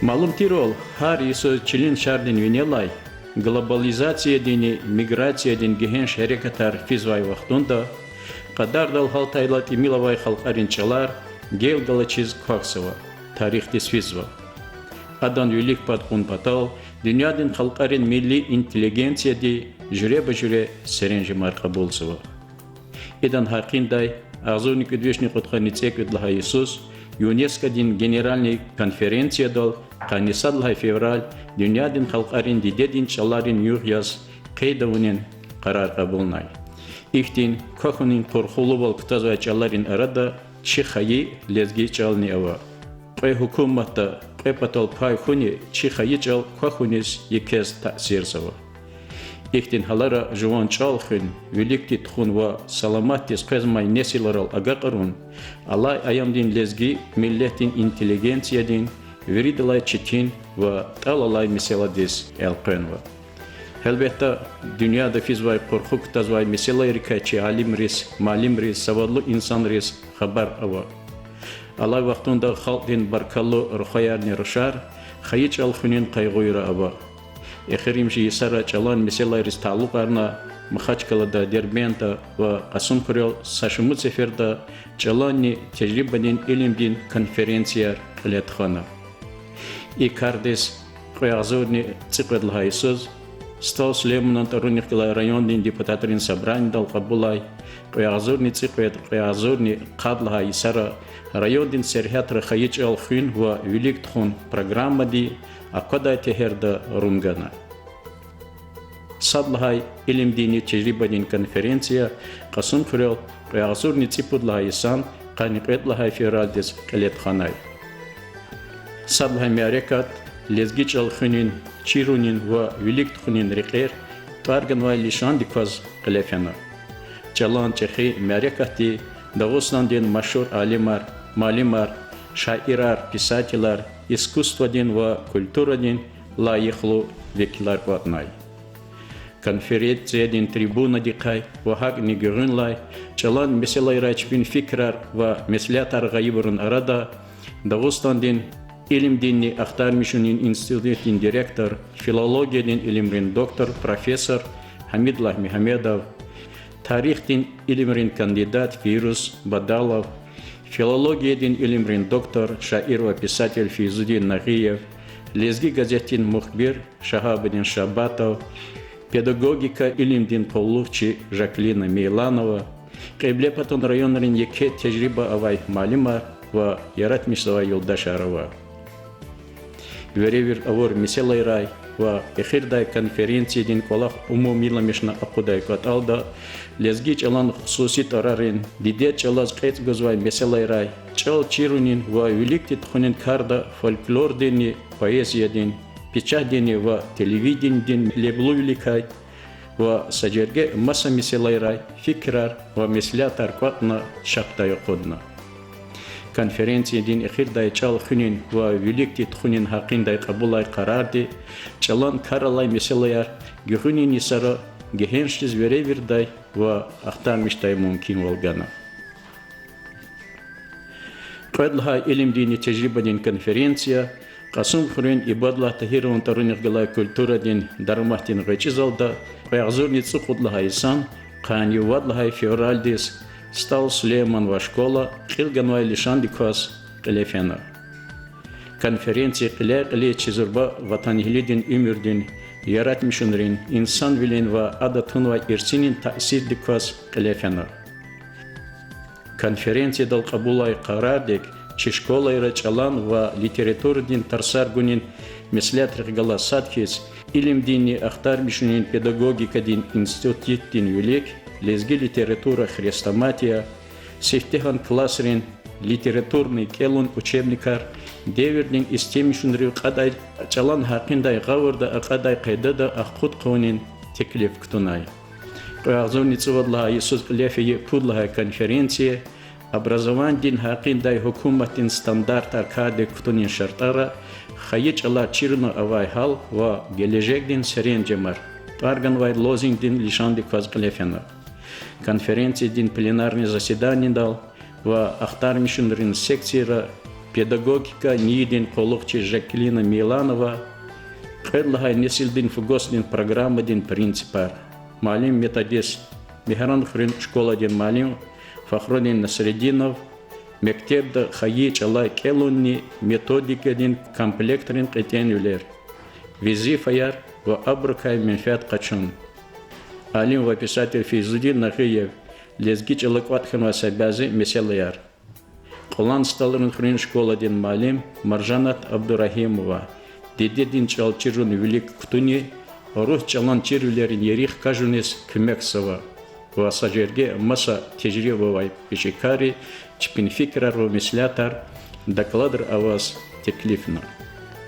Malum tirol har iso çilin şardin vinelay globalizatsiya dini migratsiya din gehenş hareketar fizvay vaxtunda qadar dal haltaylat imilavay xalqarinçalar gel galaçiz kwaksova tarix desfizva adan ülik patkun patal dünyadın xalqarin milli inteligensiya di jüre bajüre serenji marqa bolsova edan haqinday azurnik udveshni qotqanitsek udlaha Isus UNESCO din Генеральной конференции дал канисадлай февраль дүйнядин халқарин дидедин чаларин юғяз қейдауынен қарар қабылнай. Ихтин көхунин қорхулу бол ктазвай чаларин арада чихайи лезги чални ава. Қой хукуматта қой патал пай хуни чихайи чал көхунис екез таъсирсава. Ихтин халара жуан чалхын великти тхун ва саламаттис қезмай несиларал агақарун алай аямдин лезги миллетин интеллигенциядин веридалай читин ва талалай меселадис элқенва. Elbette dünyada fizvay korkuk tazvay mesela rikayçı alim ris, malim ris, savadlı insan ris haber ava. Allah vaktunda halkın barkallı ruhayarni rışar, hayıç alхунин kaygıyra ava. Exirimci yisara çalan mesela ris taluqarna Махачкалада, Дербента ва Асун Курел Сашиму Цеферда çalanni tecrübenin ilimdin konferensiyer iletxana. İkardes qoyazorni tsiqedlhaysız Стал Сулейман Таруникла районный депутатарин собрание дал кабулай qoyazorni tsiqed qoyazorni qadlha isara районный серхатра хайч алхин ва велик тхун программа ди акада техерда рунгана. Садлхай илим дини тежрибадин конференция Касым Курел qoyazorni tsipudlha исан qaniqetlha фералдес qeletxanay. Садлхай мярекат лезгич алхинин Чирунин ва велик тхунин рекер тарган вай лишан дикваз qelefena. Çalan çexi mərəkəti Dağıslandın məşhur alimar, malimar, şairar, pisatelar, искусстводин ва культурадин лайыхлу векилар ватнай. Конференциядин трибуна дикай ва хагни гөрünлай çalan meselelere çpin fikrar ва mesliyatlar gayıbırın arada Dağıstandın İlim dinni aktarmışının institutin direktör, filologiyadin ilimrin doktor, profesör Hamidullah Muhammedov, tarihtin ilimrin kandidat Firuz Badalov, filologiyadin ilimrin doktor, şair ve pisatelь Feyzuddin Nagıyev, lezgi gazetin muhbir Şahabidin Şabatov, pedagogika ilimdin pollukçi Jacqueline Meylanova, Qeyblepatın rayonların yeke tecrübe avay malimar ve yaratmışlığa yoldaş arava. Веревер авор меселайрай ва эхирдай конференциядин колах умумиламишна акудай каталда лезги чалан хусуси тарарин диде чалаз қет гозвай меселайрай чал чирунин ва великти тхунин карда фольклордини поэзиядин печатдини ва телевидениедин леблу великай ва саджерге маса меселайрай фикрар ва меслятар кватна шаптай кодна. Конференциядин эхирдай чал хунин ва великти тхунин хақиндай қабулай қарарди чалан каралай меселаяр гюхунин исара гехеншиз веревердай ва ахтармиштай мумкин волгана. Қадлха илим дини тежрибадин конференция Касым Хурин ибадла тахирун тарунихгалай культурадин дармахтин гачизалда паягзурни цуқудлха исан қани вадлхай февральдис Стал Сулейман ва школа қилганвай лишан диквас qelefena. Конференция qile çizurba vatanihlidin ümürdin yaratmışınrin insan bilin ve adatın ve irsinin tasir dikvas qelefena. Конференция dal qabulay qarardik çi şkolayra çalan ve literaturdin tarsargunin mesletrik galasatkiz ilim dini aktarmışının pedagogika din institutin velik Лезги литература хрестоматия, сефтехан классрин, литературный келун учебникар, девердин истемишунрю қадай чалан хақиндай ғавырда ақадай қайдада аққуд қонин теклев ктунай. Қояғзовницы вадлаға Иисус Лефие пудлаға конференция, образован дин хақиндай хукуматтин стандарт аркады ктунин шартара, хайы чала чирну авай хал ва гележек дин серен жемар. Тарганвай лозинг дин лишанди кваз қлефена. Конференция дин пленарный заседание дал ва ахтармишунрин секцияра педагогика нидин колокче Жакелина Миланова, Кэдлахай несилдин фугослин программа дин принципар. Малим методист, Михаран хрин школа дин малим, Фахродин Насрединов, Мектебда хаи чалай келунни методика дин комплектрин кэтен юлер. Визи фаяр ва абрукай менфят качун. Алим ва писатель Фейзудин Нахиев, лезги чалакватхан ва сабязи меселаяр. Колан сталырын хрин школа дин малим, Маржанат Абдурахимова, Дедедин чал чирун велик ктуни, Рух чалан чирулерин ерих кажунес Кмексова. Ва сажерге маса тежрибовай пешекари, чпин фикрар ва мислятар, докладр аваз теклифна.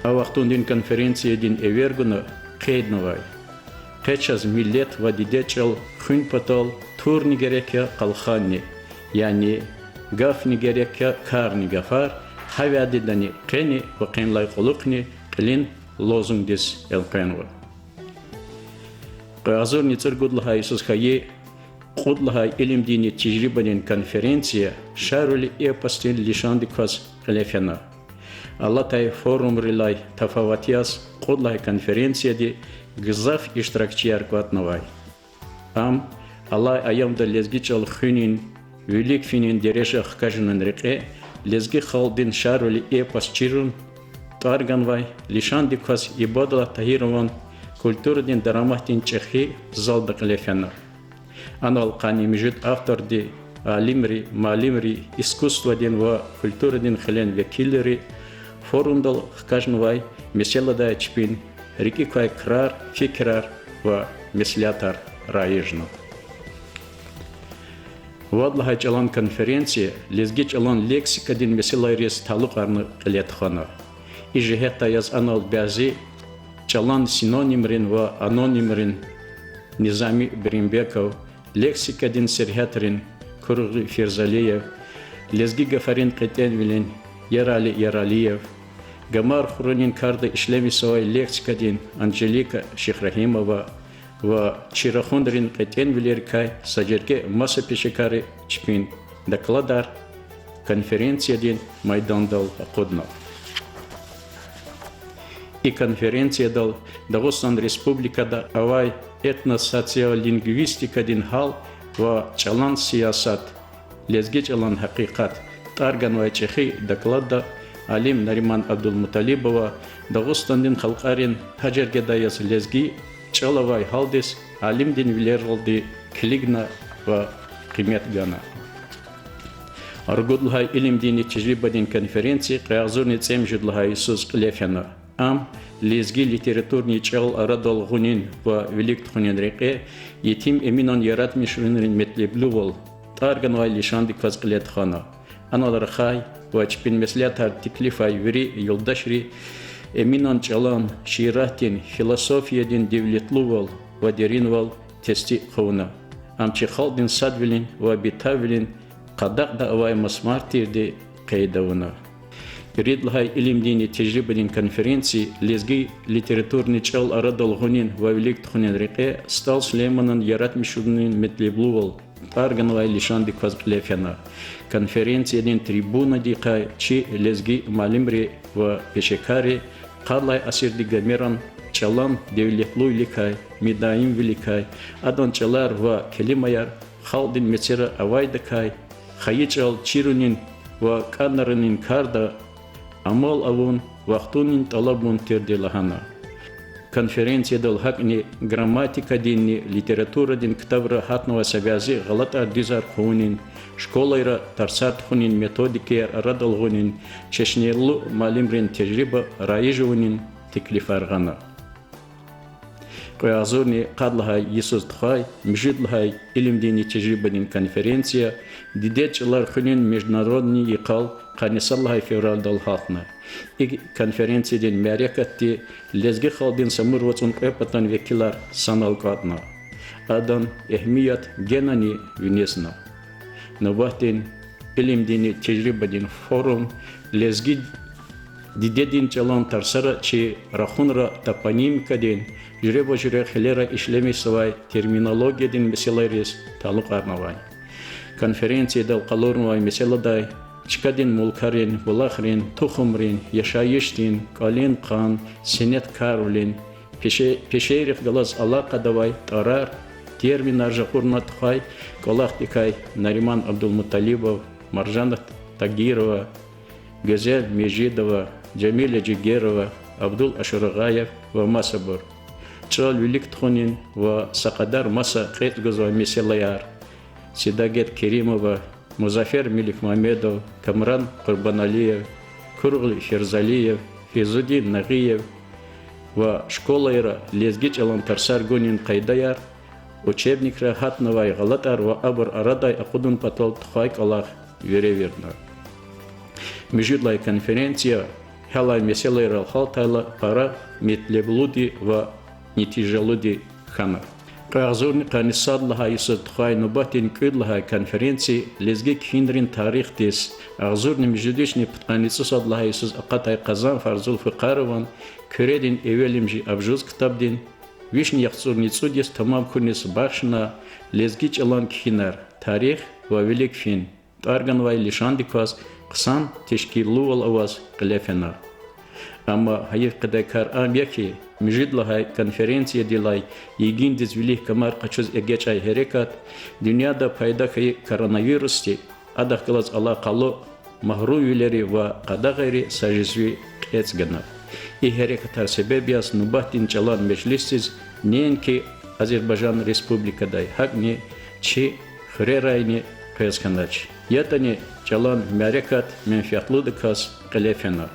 Авахтун дин конференция дин эвергуна кейдновай. Кечас миллет ва дидечал хун патал турни герекя калханни, яни гафни герекя карни гафар, хавяди дани кени ва кенлай колукни, клин лозунг дис элкенва. Азур ницергудлахай сусхае Кудлахай илим дини тижрибанин конференция шарули эпостин лишандиквас клефена. Аллатай форум рилай тафаватиас кудлахай конференция ди гзаф иштиракчияр кватновай. Ам Аллай аямда лезгичал хунин велик финин дереша хкажинан реке лезги халдин шарули эпос чирун тарганвай лишандиквас ибадла тахирован культурдин дарамахтин чехи залда клефена. Анал қани мижит автор ди алимри, малимри, искусство дин ва культура дин хелен векилери форумдал хкажнвай меселада чпин рики квай крар, фикрар ва меслятар раежно. Вадлахай чалан конференция лезги чалан лексика дин меселайрес талуқарны қилетхана. Ижихета яз анал бязи чалан синонимрин ва анонимрин Низами Бримбеков, лексика дин Серхатрин, Кургы Ферзалиев, лезги Гафарин Кэтенвилин, Ярали Яралиев, Гамар Хурунин Карда Ишлемисовай лексика дин Анжелика Шихрахимова, ва Чирахундрин Кэтенвилеркай, Саджерке Маса Пешекари Чпин, докладар, конференция дин Майдандал Акуднов. И конференция дал Дагестан Республикада авай этносоциолингвистика дин хал ва чалан сиясат лезги чалан хакикат тарган ва чехи докладда Алим Нариман Абдулмуталибова Дагестан дин халқарин хаджерге даяс лезги чалавай халдис Алим дин вилералди клигна ва қимет гана. Аргудлхай илим дини тижриба дин конференции қиязурни цемжудлхай Исус Клефена. Ам лезги литературный чал арадал гунин ва велик тхунин реке етим эминон яратмишринрин метлеблувал тарган вай лишандик вазглет хана. Аналар хай ва чпин меслятар тиклифай вери юлдашри эминон чалан ширатин философия дин девлетлувал ва деринвал тести хауна. Ам чихалдин садвилин ва битавилин қадақ да авай масмартирди кайдауна. Ридлхай илим дини тежрибадин конференции лезги литературный чал арадал гунин ва велик тхунин реке стал Слейманан яратмишуднин метлеблувал тарганвай лишанди квазглефена. Конференция дин трибуна дикай чи лезги малимри ва пешекари қарлай асирди гамеран чалан девлетлуй ликай медаим великай адан чалар ва келимаяр халдин мецера авайдакай хаичал чирунин ва канарынин карда Амал авун вахтунин талабун терделахана. Конференция дал хакни грамматика динни, литература дин ктавра хатнова сабязи галата дизар хунин, школайра тарсат хунин методики радал хунин, чешнелу малимрин тежриба раижунин теклифаргана. Каязурни кадлахай Иисус Тхай, мжидлахай илим дини тежриба дин конференция, дидечлар хунин международный икал Канисаллахай февраль дал хатна. И конференция дин мярекатти лезги халдин самур вацун эпатан векилар санал катна. Адан эхмият генани винесна. Навахтин илим дини тежриба дин форум лезги дидедин чалан тарсара чи рахунра топонимика дин жреба жре хелера ишлеми савай терминология дин меселайрис талук арнавай. Конференция дал калурнвай меселадай Чкадин Мулкарин, Булахрин, Тухумрин, Яшаиштин, Калин Кан, Сенет Карулин, Пешерих Галас Алака Давай, Тарар, Термин Аржахурна Тухай, Колахтикай, Нариман Абдулмуталибов, Маржана Тагирова, Газель Межидова, Джамиля Джигерова, Абдул Ашурагаев, Масабур. Чал Велик Тхонин, Сакадар Маса Кретгузова Меселаяр, Сидагет Керимова, Музафер Милик Мамедов, Камран Курбаналиев, Кургли Ферзалиев, Физудин Нагиев, Школайра Лезгич Алантарсар Гунин Кайдаяр, учебник Рахатновай Галатар, Абр Арадай Акудун Патол Тхайк Аллах Вереверна. Международная конференция Хелай Меселайра Халтайла Пара Метлеблуди Нитижалуди Хана. Казурни Канисадлаха Исад Тхай Нубатин Кюдлаха конференции Лезгик Хиндрин Тарих Тис Азурни Международный Канисадлаха Исад Акатай Казан Фарзул Фикарован Кюредин Эвелимжи Абжуз Ктабдин Вишни Яхцурни Цудис Тамам Кунис Бахшна Лезгич Алан Кхинар Тарих ва Велик Фин Тарганвай Лишандиквас Ксан Тешкилу Аваз Клефена. Ама Хаир Кадайкар Амьяки Международная конференция Дилай Егин Дизвилих Камар Качуз Эгечай Херекат Дуньяда Пайдахи коронавирусти Адахкалаз Аллах Кало Махрувилери ва Кадагайри Сажизви Эцгана. И Херекатар Себебиас Нубатин Чалан Мечлистиз Ненки Азербайджан Республика Дай Хагни Чи Хрерайни Песканач. Ятани Чалан Мярекат Менфятлудыкас Калефена.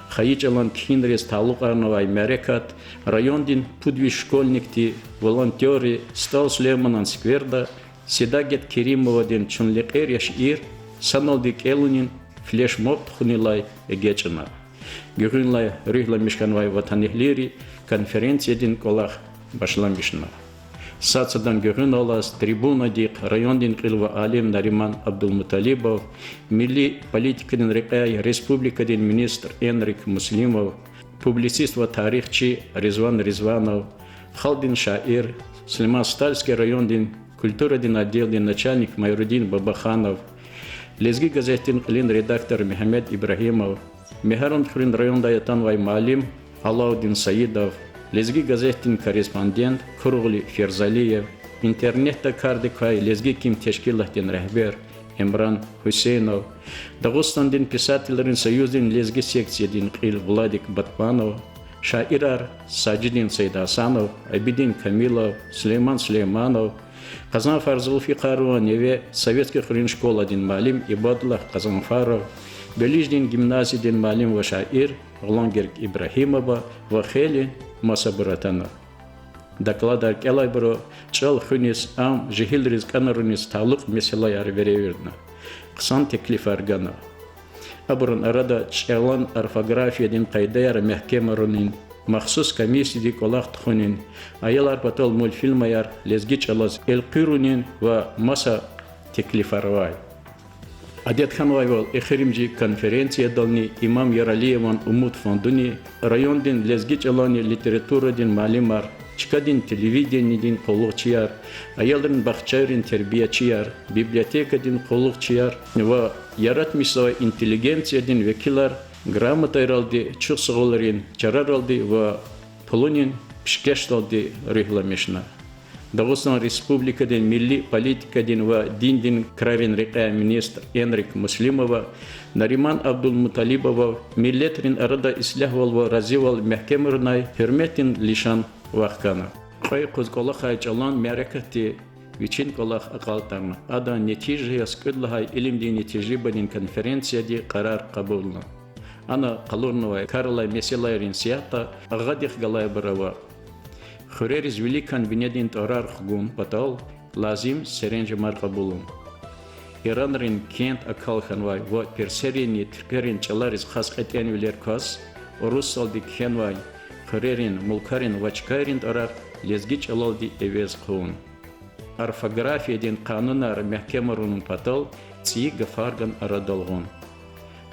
Хаичалан Кхинрес Талукарновай Мярекат, райондин пудви школьникти, волонтеры, стал Слеманан Скверда, Седагет Керимовадин Чунлекер Яшир, Саналдик Элунин, флешмоб Тхунилай Эгечана. Гюринлай Рюхла Мишканвай Ватанихлири, конференция Дин Колах Башламишна. Сацадан Гюринолас, трибуна Дик, райондин Крилва Алим Нариман Абдулмуталибов, Милли политикадин Рекай, республикадин министр Энрик Муслимов, публицист ва тарихчи Резван Резванов, Халдин Шаир, Слиман Стальский райондин, культурадин отделдин начальник Майрудин Бабаханов, Лезги газетин Клин редактор Мехамед Ибрагимов, Мехарон Хрин район Даятанвай Малим, Алаудин Саидов, Лезги газетин корреспондент Кургли Ферзалиев, интернетта кардикай Лезги Ким Тешкилахтин Рахбер Эмран Хусейнов, Дагустандин писательрин союздин Лезги секциядин Кил Владик Батпанов, Шаирар Саджидин Сайдасанов, Абидин Камилов, Сулейман Сулейманов, Казан Фарзул Фикарова Неве Советский хрин школ один Малим Ибадуллах Казанфаров, Белиждин гимназидин Малим ва Шаир Глангерк Ибрахимова Вахели Масабуратана. Докладар Келайбро Чал Хунис Ам Жихилриз Канарунис Талук Меселаяр Вереверна. Ксан Теклиф Аргана. Абуран Арада Чалан орфография Дин Кайдаяр Мехкемарунин. Махсус комиссии Ди Колах Тхунин. Аялар Патол мультфильмаяр Лезги Чалаз Элкирунин ва Маса Теклифарвай. Адетханвай вал Эхеримджи конференция долни имам Яралиеван Умут Фондуни райондин Лезги Чалани литература Дин Малимар Чкадин телевидение Дин Колухчияр Аялрин Бахчайрин Тербиячияр библиотека Дин Колухчияр ва Яратмисова интеллигенция Дин Векилар грамотайралди Чусголарин Чараралди ва Полунин Пшкешталди Рихламишна. Дагыстан Республикадин милли политикадин ва диндин крайрин рекая министр Энрик Муслимова, Нариман Абдулмуталибова, миллетрин арада ислахвал ва разивал мехкемырнай херметин лишан вахкана. Хай кузголах айчалан мярекати вичин колах акалтарна. Ада нетижи яскыдлахай илимди нетижи бадин конференция ди карар кабулна. Ана калурновай Карлай Меселайрин сията агадих галай барава. Хурерис великан винедин тарар хгун патал лазим серенжи маркабулун. Иранрин кент акалханвай ва персерини тркерин чаларис хасхетян вилеркас орусалди кенвай хурерин мулкарин вачкарин тарар лезги чалалди эвез хун. Орфография дин канунар мехкемарунун патал ци гафарган арадалгун.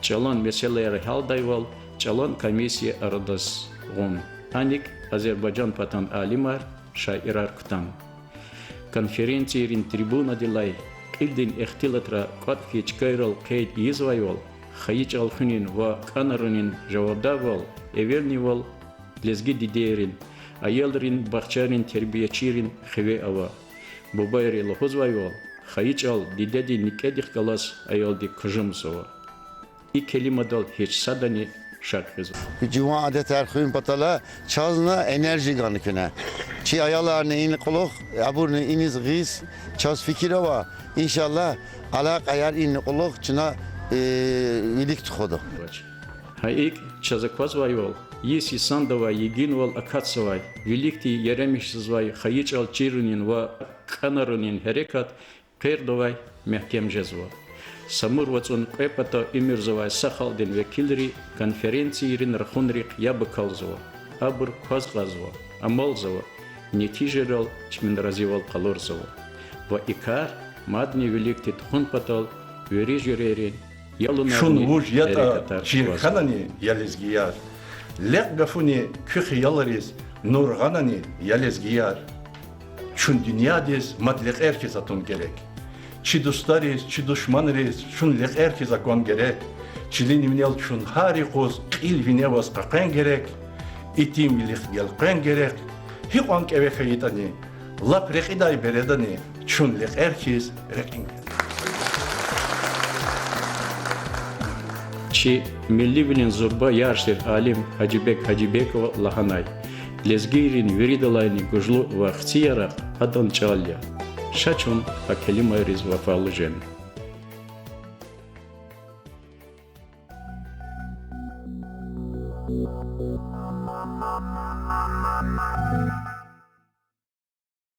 Чалан меселер халдайвал чалан комиссия арадас гун. Аник Азербайджан патан алимар Шаирар Ктан. Конференции рин трибуна дилай aqildin ihtilatra qat hiçkayral qeyd izvayol xayıç alxunin va kanarunin javabdavol evernivol lezgi diderin ayalrin bahçarin terbiyeçirin xeve ava bubayri lohozvayol xayıç al didedi nikedik kalas ayaldi kujumsova İ kelimadal hiç sadani şarkızı. Cuma adet erxuyun patala çazna enerji ganıkına. Çi ayalarını in kuluk, aburnu iniz giz, çaz fikire va. İnşallah alak ayar in kuluk çına vilik tuhodu. Hayik çazakvazvayol, yesi sandava yeginval akatsavay, vilikti yeremişsizvay, xayıç al çirunin va kanarunin harekat, qerdovay mehkemjezva. Samur vatsun qepata imirzavay sakhaldin vekilri konferensiyirin rakhunrik yabakalzava, abur kvazgazva, amalzava, netijeral çminrazival kalorzava. Va ikar madni vilikti tkhun patal, verijererin, Şun vuj yata çirkanani yalezgiyar. Lek gafuni küh yalariz nurganani yalezgiyar. Şun dünyadis madlek herkes atun gerek. Çi dostariz, çi düşmanırız, şun lek herkes akon gerek. Çilin imnel şun harikoz il vinevas kaken gerek. İtim bilik yalqen gerek. Hiqank eve feyitani. Lap rekiday beredani. Şun lek herkes rekin. Çi milli bilin zurba yarşir alim Hacibekova lahanay. Lezgirin veridalayni gujlu va xtiyara adan çalya. Şaçun akelimayriz vafalı jen.